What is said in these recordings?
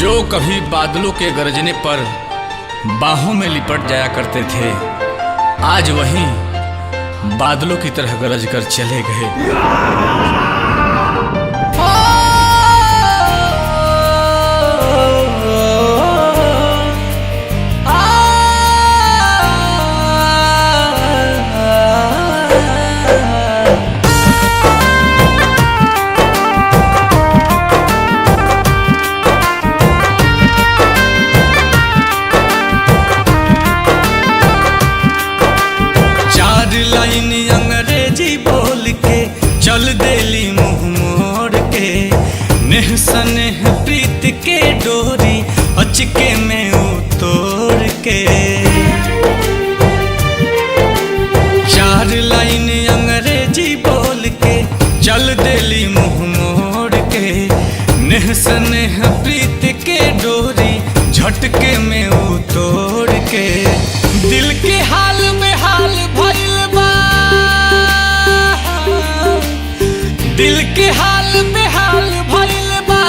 जो कभी बादलों के गरजने पर बाहों में लिपट जाया करते थे, आज वही बादलों की तरह गरज कर चले गए। लाइन अंग्रेजी बोल के चल देली मुंह मोड़ के, नेह सनेह प्रीत के डोरी अचके में उतोड़ के। चार लाइन अंग्रेजी बोल के चल देली मुंह मोड़ के, नेह सनेह प्रीत के डोरी झटके में उतोड़ के। दिल के हाल में हाल भइल बा, दिल के हाल में हाल भइल बा,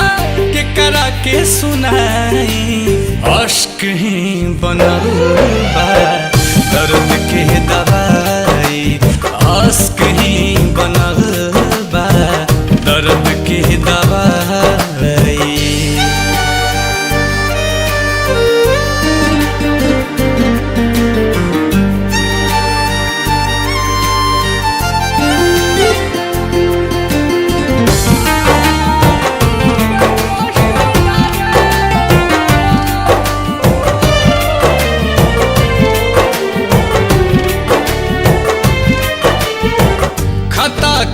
के करा के सुनाई। अश्क ही बनल बा दर्द के दवाई, अश्क ही बनल बा दर्द के दवाई।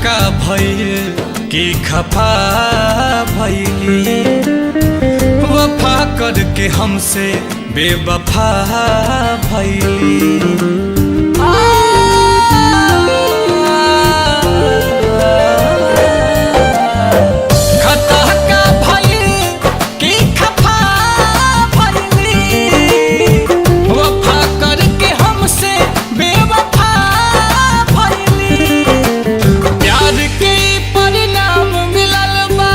का भइल की खफा भइली, वफा करके हमसे बेवफा भइली। खता का भइल की खफा भइली, वफा करके हमसे बेवफा भइली। प्यार के परिणाम मिलल बा,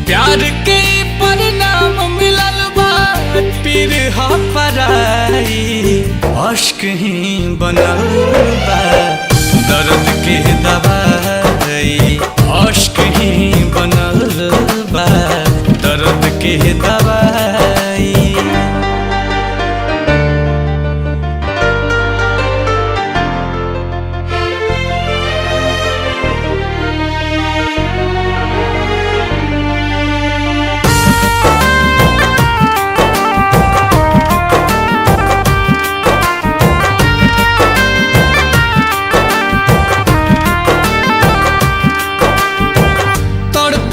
प्यार के परिणाम मिलल बा, पीर हा पराई। अश्क ही बनल बा दर्द के दवाई, अश्क ही बनल बा दर्द के दवाई।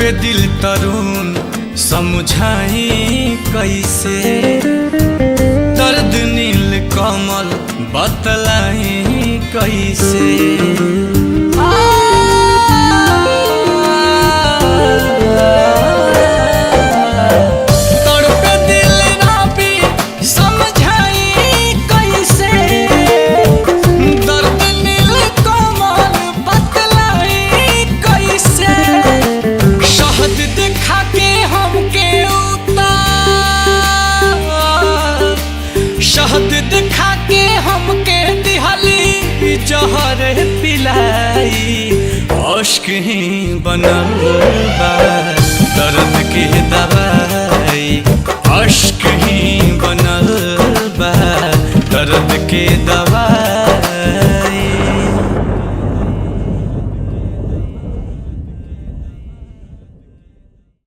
पे दिल तरुण समझाई कैसे, दर्द नील कमल बतलाई कैसे। तड़पे दिल राबी समझाई कैसे, दर्द नील कमल बतलाई कैसे। शहद दिखा के हमके उतार, शहद दिखा के हमके दिहली जहर पिलाई। अश्क ही बनल